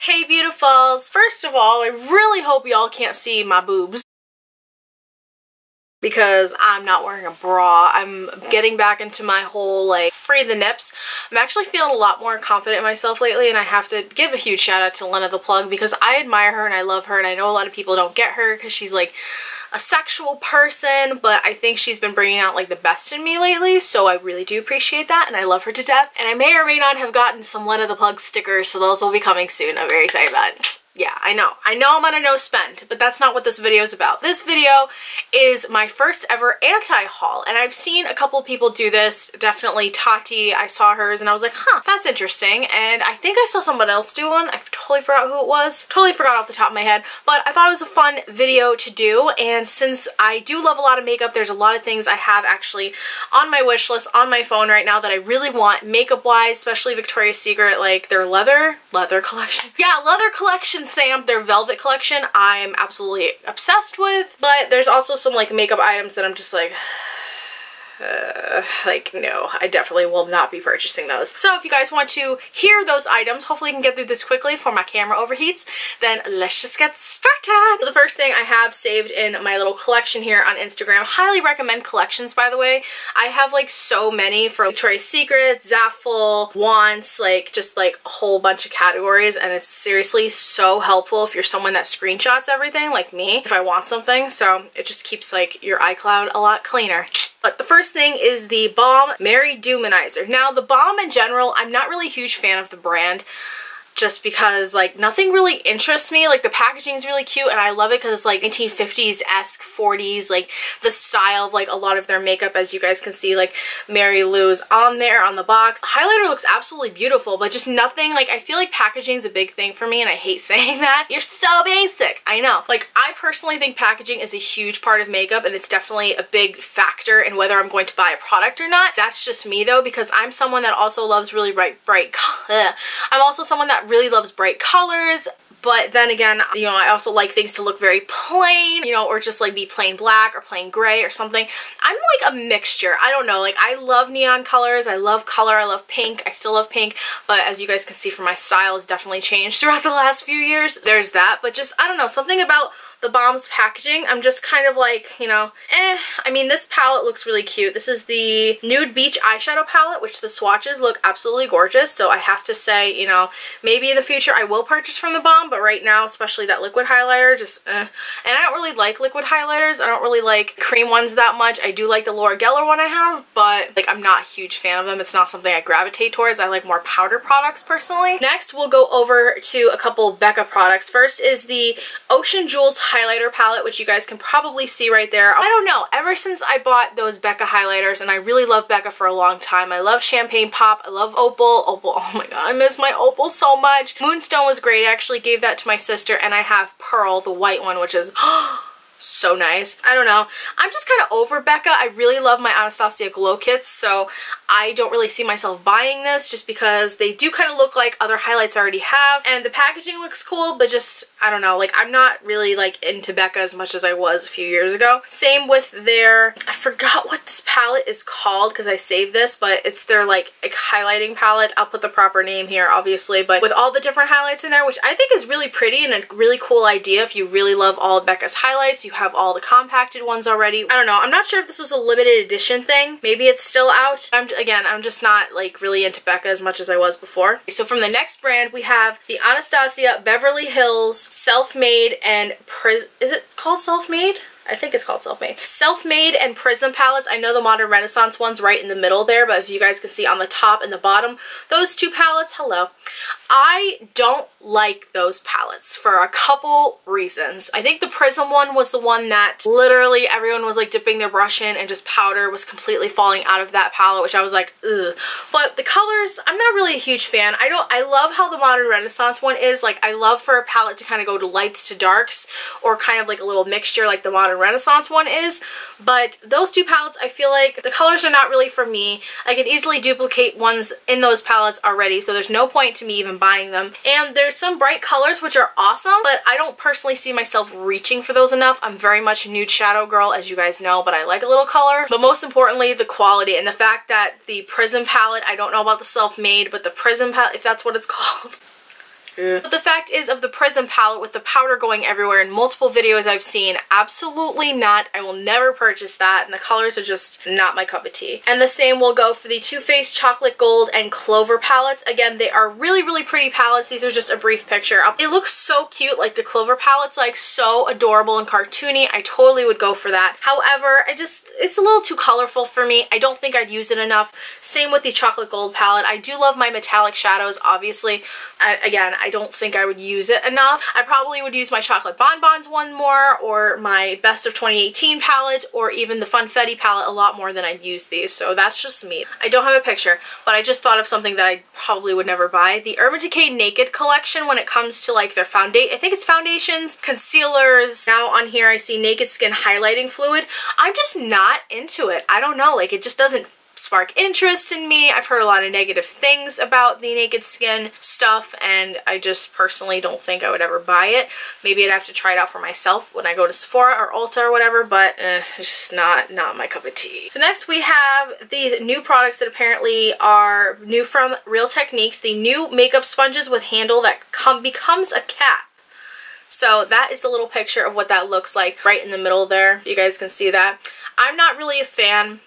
Hey beautifuls! First of all, I really hope y'all can't see my boobs because I'm not wearing a bra. I'm getting back into my whole like free the nips. I'm actually feeling a lot more confident in myself lately, and I have to give a huge shout out to Lena the Plug because I admire her and I love her, and I know a lot of people don't get her because she's like a sexual person, but I think she's been bringing out like the best in me lately, so I really do appreciate that and I love her to death. And I may or may not have gotten some Lena the Plug stickers, so those will be coming soon. I'm very excited about it. Yeah, I know I'm on a no spend, but that's not what this video is about. This video is my first ever anti-haul, and I've seen a couple people do this. Definitely Tati, I saw hers and I was like, huh, that's interesting. And I think I saw someone else do one. I totally forgot who it was. Totally forgot off the top of my head, but I thought it was a fun video to do. And since I do love a lot of makeup, there's a lot of things I have actually on my wish list on my phone right now that I really want makeup wise, especially Victoria's Secret, like their leather collection. Yeah, leather collection, Sam, their velvet collection I'm absolutely obsessed with, but there's also some like makeup items that I'm just like no, I definitely will not be purchasing those. So if you guys want to hear those items, hopefully I can get through this quickly before my camera overheats, then let's just get started. So the first thing I have saved in my little collection here on Instagram, highly recommend collections by the way. I have like so many for Victoria's Secret, Zaful, Wants, like just like a whole bunch of categories, and it's seriously so helpful if you're someone that screenshots everything like me if I want something, so it just keeps like your iCloud a lot cleaner. But the first thing is the Balm Mary Luminizer. Now the Balm in general, I'm not really a huge fan of the brand, just because like nothing really interests me. Like the packaging is really cute and I love it because it's like 1950s-esque, 40s, like the style of like a lot of their makeup, as you guys can see, like Mary Lou's on there on the box. The highlighter looks absolutely beautiful, but just nothing, like I feel like packaging is a big thing for me and I hate saying that. You're so basic. I know. Like I personally think packaging is a huge part of makeup and it's definitely a big factor in whether I'm going to buy a product or not. That's just me though, because I'm someone that also loves really bright I'm also someone that really loves bright colors, but then again, you know, I also like things to look very plain, you know, or just like be plain black or plain gray or something. I'm like a mixture. I don't know, like I love neon colors, I love color, I love pink, I still love pink, but as you guys can see from my style has definitely changed throughout the last few years. There's that, but just, I don't know, something about the Balm's packaging, I'm just kind of like, you know, I mean, this palette looks really cute. This is the Nude Beach eyeshadow palette, which the swatches look absolutely gorgeous, so I have to say, you know, maybe in the future I will purchase from the Balm, but right now, especially that liquid highlighter, just And I don't really like liquid highlighters. I don't really like cream ones that much. I do like the Laura Geller one I have, but like I'm not a huge fan of them. It's not something I gravitate towards. I like more powder products personally. Next, we'll go over to a couple BECCA products. First is the Ocean Jewels highlighter palette, which you guys can probably see right there. I don't know, ever since I bought those BECCA highlighters, and I really love BECCA for a long time. I love Champagne Pop, I love Opal, oh my god, I miss my Opal so much. Moonstone was great, I actually gave that to my sister, and I have Pearl, the white one, which is so nice. I don't know, I'm just kind of over BECCA. I really love my Anastasia glow kits, so I don't really see myself buying this just because they do kind of look like other highlights I already have, and the packaging looks cool, but just, I don't know, like I'm not really like into BECCA as much as I was a few years ago. Same with their, I forgot what this palette is called because I saved this, but it's their like highlighting palette. I'll put the proper name here obviously, but with all the different highlights in there, which I think is really pretty and a really cool idea. If you really love all of BECCA's highlights, you have all the compacted ones already. I don't know, I'm not sure if this was a limited edition thing. Maybe it's still out. I'm just not like really into BECCA as much as I was before. So from the next brand, we have the Anastasia Beverly Hills Self-Made and Prism. Is it called Self-Made? I think it's called Self-Made. Self-Made and Prism palettes. I know the Modern Renaissance one's right in the middle there, but if you guys can see on the top and the bottom, those two palettes, hello. I don't like those palettes for a couple reasons. I think the Prism one was the one that literally everyone was like dipping their brush in and just powder was completely falling out of that palette, which I was like, ugh. But the colors, I'm not really a huge fan. I love how the Modern Renaissance one is. Like, I love for a palette to kind of go to lights to darks or kind of like a little mixture like the Modern Renaissance one is. But those two palettes, I feel like the colors are not really for me. I could easily duplicate ones in those palettes already, so there's no point to me even buying them. And there's some bright colors which are awesome, but I don't personally see myself reaching for those enough. I'm very much a nude shadow girl, as you guys know, but I like a little color. But most importantly, the quality and the fact that the Prism palette, I don't know about the Self-Made, but the Prism palette, if that's what it's called, But the fact is, of the Prism palette with the powder going everywhere in multiple videos I've seen, absolutely not. I will never purchase that, and the colors are just not my cup of tea. And the same will go for the Too Faced Chocolate Gold and Clover palettes. Again, they are really, really pretty palettes. These are just a brief picture. It looks so cute. Like the Clover palette's like so adorable and cartoony. I totally would go for that. However, it's a little too colorful for me. I don't think I'd use it enough. Same with the Chocolate Gold palette. I do love my metallic shadows, obviously. Again, I don't think I would use it enough. I probably would use my Chocolate Bonbons one more, or my Best of 2018 palette, or even the Funfetti palette a lot more than I'd use these. So that's just me. I don't have a picture, but I just thought of something that I probably would never buy. The Urban Decay Naked collection, when it comes to like their I think it's foundations, concealers. Now on here I see Naked Skin highlighting fluid. I'm just not into it. I don't know, like it just doesn't spark interest in me. I've heard a lot of negative things about the Naked Skin stuff, and I just personally don't think I would ever buy it. Maybe I'd have to try it out for myself when I go to Sephora or Ulta or whatever, but it's just not my cup of tea. So next we have these new products that apparently are new from Real Techniques, the new makeup sponges with handle that becomes a cap. So that is a little picture of what that looks like right in the middle there. You guys can see that. I'm not really a fan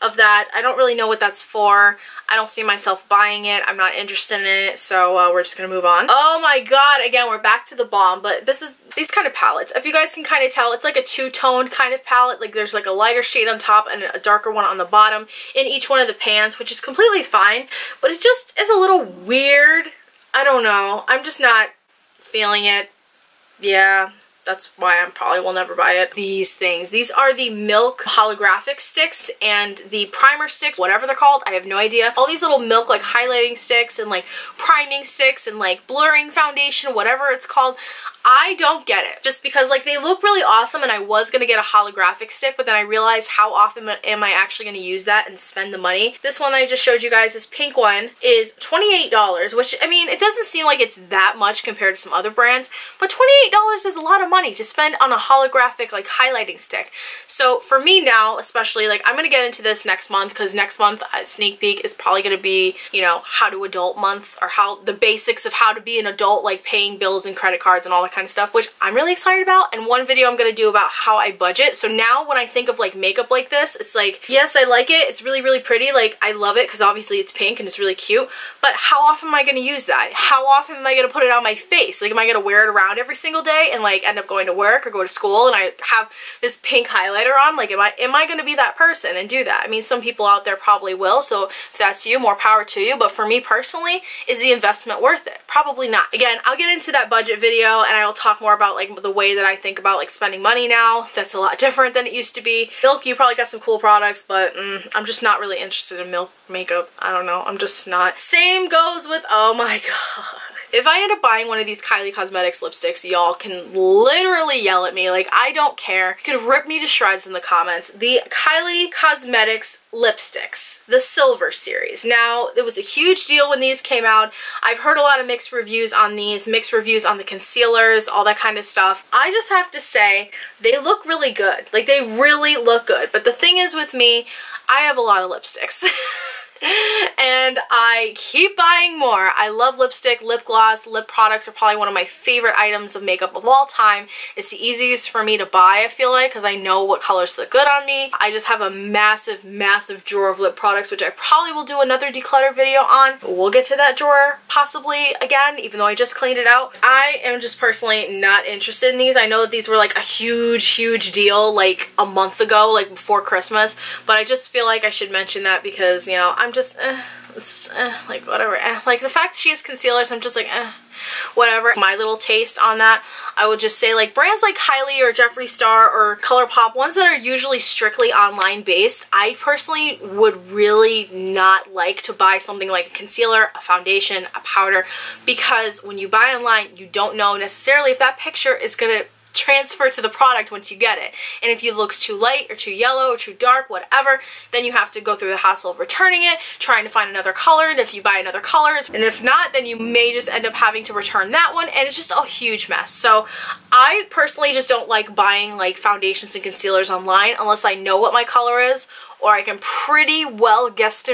of that. I don't really know what that's for. I don't see myself buying it. I'm not interested in it, so we're just gonna move on. Oh my god, again, we're back to the Balm, but this is these kind of palettes. If you guys can kind of tell, it's like a two-toned kind of palette. Like there's like a lighter shade on top and a darker one on the bottom in each one of the pans, which is completely fine, but it just is a little weird. I don't know. I'm just not feeling it. Yeah. That's why I probably will never buy it. These things. These are the Milk Holographic Sticks and the Primer Sticks, whatever they're called. I have no idea. All these little Milk like highlighting sticks and like priming sticks and like blurring foundation, whatever it's called. I don't get it. Just because like they look really awesome, and I was going to get a holographic stick, but then I realized how often am I actually going to use that and spend the money. This one that I just showed you guys, this pink one, is $28, which I mean, it doesn't seem like it's that much compared to some other brands, but $28 is a lot of money to spend on a holographic like highlighting stick. So for me now, especially, like I'm going to get into this next month, because next month a sneak peek is probably going to be, you know, how to adult month, or how the basics of how to be an adult, like paying bills and credit cards and all that kind of stuff, which I'm really excited about, and one video I'm gonna do about how I budget. So now when I think of like makeup like this, it's like, yes, I like it, it's really, really pretty, like I love it because obviously it's pink and it's really cute, but how often am I gonna use that? How often am I gonna put it on my face? Like, am I gonna wear it around every single day and like end up going to work or go to school and I have this pink highlighter on? Like, am I gonna be that person and do that? I mean, some people out there probably will, so if that's you, more power to you, but for me personally, is the investment worth it? Probably not. Again, I'll get into that budget video and I'll talk more about like the way that I think about like spending money now. That's a lot different than it used to be. Milk, you probably got some cool products, but I'm just not really interested in Milk makeup. I don't know. I'm just not. Same goes with, oh my god. If I end up buying one of these Kylie Cosmetics lipsticks, y'all can literally yell at me. Like, I don't care. You could rip me to shreds in the comments. The Kylie Cosmetics lipsticks, the Silver series. Now, it was a huge deal when these came out. I've heard a lot of mixed reviews on these, mixed reviews on the concealers, all that kind of stuff. I just have to say, they look really good. Like, they really look good. But the thing is with me, I have a lot of lipsticks. And I keep buying more. I love lipstick, lip gloss, lip products are probably one of my favorite items of makeup of all time. It's the easiest for me to buy, I feel like, because I know what colors look good on me. I just have a massive, massive drawer of lip products, which I probably will do another declutter video on. We'll get to that drawer possibly again, even though I just cleaned it out. I am just personally not interested in these. I know that these were like a huge, huge deal like a month ago, like before Christmas, but I just feel like I should mention that because, you know, I'm just, like whatever. Like the fact that she has concealers, I'm just like, whatever. My little taste on that, I would just say like brands like Kylie or Jeffree Star or ColourPop, ones that are usually strictly online based, I personally would really not like to buy something like a concealer, a foundation, a powder, because when you buy online, you don't know necessarily if that picture is gonna transfer to the product once you get it. And if it looks too light or too yellow or too dark, whatever, then you have to go through the hassle of returning it, trying to find another color, and if you buy another color, and if not, then you may just end up having to return that one, and it's just a huge mess. So I personally just don't like buying like foundations and concealers online unless I know what my color is, or I can pretty well guess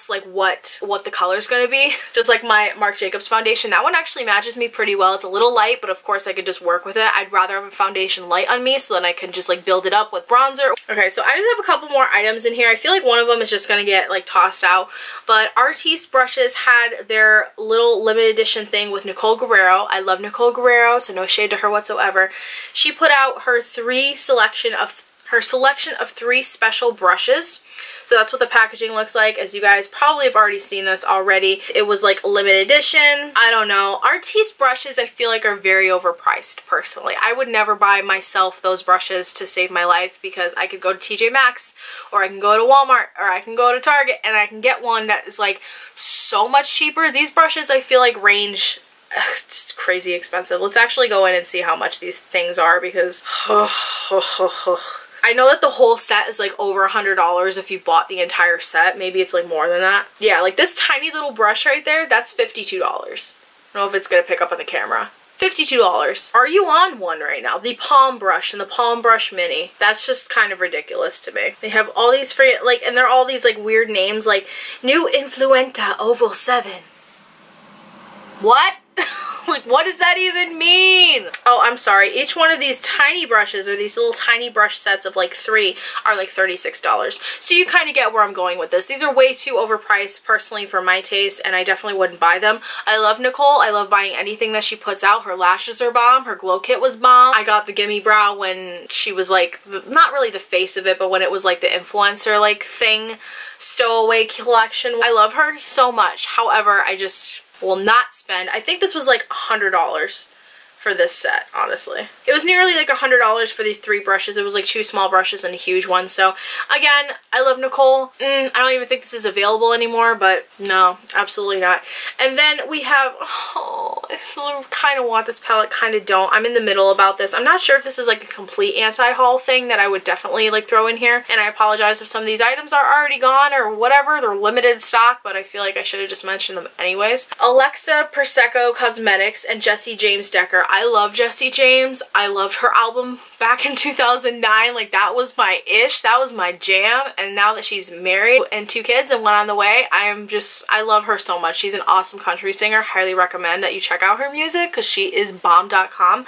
like what the color is going to be. Just like my Marc Jacobs foundation, that one actually matches me pretty well. It's a little light, but of course I could just work with it. I'd rather have a foundation light on me so then I can just like build it up with bronzer. Okay, so I just have a couple more items in here. I feel like one of them is just going to get like tossed out, but ARTIS brushes had their little limited edition thing with Nicole Guerriero. I love Nicole Guerriero, so no shade to her whatsoever. She put out her selection of 3 special brushes. So that's what the packaging looks like. As you guys probably have already seen this already. It was like a limited edition. I don't know. ARTIS brushes I feel like are very overpriced personally. I would never buy myself those brushes to save my life because I could go to TJ Maxx or I can go to Walmart or I can go to Target and I can get one that is like so much cheaper. These brushes I feel like range just crazy expensive. Let's actually go in and see how much these things are because I know that the whole set is like over $100 if you bought the entire set. Maybe it's like more than that. Yeah, like this tiny little brush right there, that's $52. I don't know if it's gonna pick up on the camera. $52. Are you on one right now? The Palm brush and the Palm brush mini. That's just kind of ridiculous to me. They have all these free, like, and they're all these like weird names like New Influenta Oval 7. What? Like, what does that even mean? Oh, I'm sorry. Each one of these tiny brushes, or these little tiny brush sets of like 3, are like $36. So you kind of get where I'm going with this. These are way too overpriced personally for my taste, and I definitely wouldn't buy them. I love Nicole. I love buying anything that she puts out. Her lashes are bomb. Her glow kit was bomb. I got the Gimme Brow when she was like, not really the face of it, but when it was like the influencer like thing, stowaway collection. I love her so much. However, I just will not spend, I think this was like $100 for this set, honestly. It was nearly like $100 for these 3 brushes. It was like 2 small brushes and a huge one. So again, I love Nicole. I don't even think this is available anymore, but no, absolutely not. And then we have, oh, I kind of want this palette, kind of don't. I'm in the middle about this. I'm not sure if this is like a complete anti-haul thing that I would definitely like throw in here. And I apologize if some of these items are already gone or whatever. They're limited stock, but I feel like I should have just mentioned them anyways. Alexa Prosecco Cosmetics and Jessie James Decker. I love Jessie James. I loved her album back in 2009. Like, that was my ish. That was my jam. And now that she's married and 2 kids and went on the way, I love her so much. She's an awesome country singer. Highly recommend that you check out her music because she is bomb.com.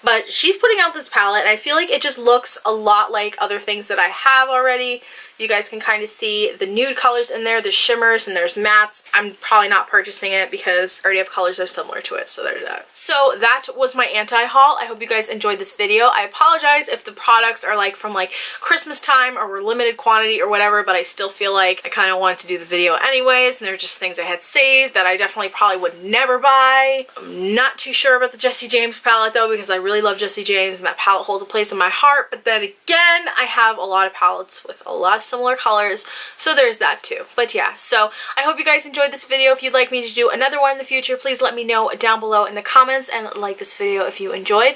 But she's putting out this palette and I feel like it just looks a lot like other things that I have already. You guys can kind of see the nude colors in there, there's shimmers and there's mattes. I'm probably not purchasing it because I already have colors that are similar to it, so there's that. So that was my anti-haul. I hope you guys enjoyed this video. I apologize if the products are like from like Christmas time or were limited quantity or whatever, but I still feel like I kind of wanted to do the video anyways, and they're just things I had saved that I definitely probably would never buy. I'm not too sure about the Jessie James palette though, because I really love Jessie James and that palette holds a place in my heart, but then again, I have a lot of palettes with a lot of similar colors, so there's that too. But yeah, so I hope you guys enjoyed this video. If you'd like me to do another one in the future, please let me know down below in the comments and like this video if you enjoyed.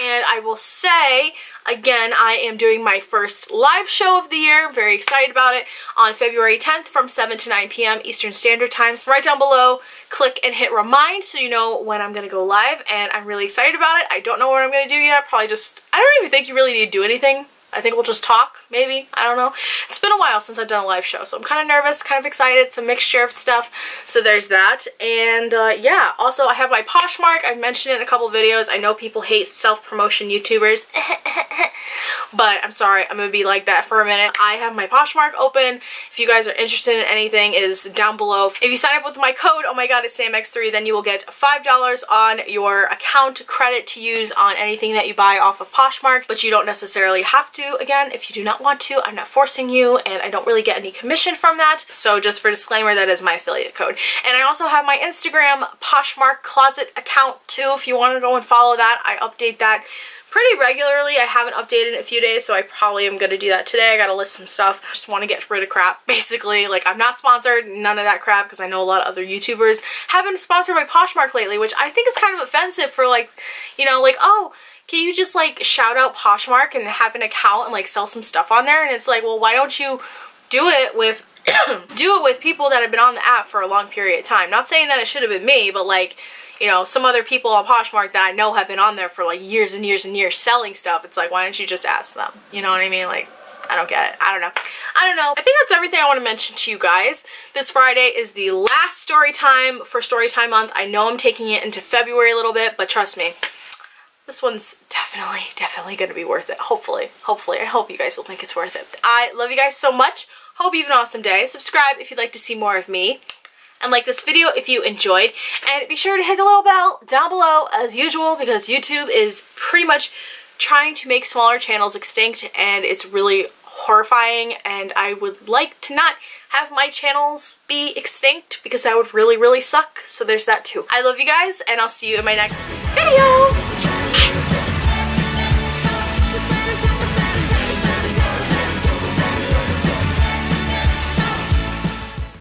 And I will say again, I am doing my first live show of the year. I'm very excited about it, on February 10th from 7 to 9 p.m. Eastern Standard Time. So right down below, click and hit remind so you know when I'm going to go live, and I'm really excited about it. I don't know what I'm going to do yet. Probably just, I don't even think you really need to do anything. I think we'll just talk, maybe. I don't know. It's been a while since I've done a live show, so I'm kind of nervous, kind of excited. It's a mixture of stuff. So there's that. And yeah, also I have my Poshmark. I've mentioned it in a couple videos. I know people hate self-promotion YouTubers. But I'm sorry, I'm going to be like that for a minute. I have my Poshmark open. If you guys are interested in anything, it is down below. If you sign up with my code, oh my god, it's SamX3, then you will get $5 on your account credit to use on anything that you buy off of Poshmark. But you don't necessarily have to. Again, if you do not want to, I'm not forcing you, and I don't really get any commission from that. So just for disclaimer, that is my affiliate code. And I also have my Instagram Poshmark Closet account too, if you want to go and follow that. I update that pretty regularly. I haven't updated in a few days, so I probably am going to do that today. I gotta list some stuff. I just want to get rid of crap, basically. Like, I'm not sponsored, none of that crap, because I know a lot of other YouTubers have been sponsored by Poshmark lately, which I think is kind of offensive for, like, you know, like, oh, can you just like shout out Poshmark and have an account and like sell some stuff on there? And it's like, well, why don't you do it with do it with people that have been on the app for a long period of time? Not saying that it should have been me, but like, you know, some other people on Poshmark that I know have been on there for like years and years and years selling stuff. It's like, why don't you just ask them? You know what I mean? Like, I don't get it. I don't know. I don't know. I think that's everything I want to mention to you guys. This Friday is the last story time for story time month. I know I'm taking it into February a little bit, but trust me, this one's definitely going to be worth it. Hopefully. I hope you guys will think it's worth it. I love you guys so much. Hope you have an awesome day. Subscribe if you'd like to see more of me. And like this video if you enjoyed. And be sure to hit the little bell down below as usual, because YouTube is pretty much trying to make smaller channels extinct, and it's really horrifying, and I would like to not have my channels be extinct because that would really suck. So there's that too. I love you guys, and I'll see you in my next video.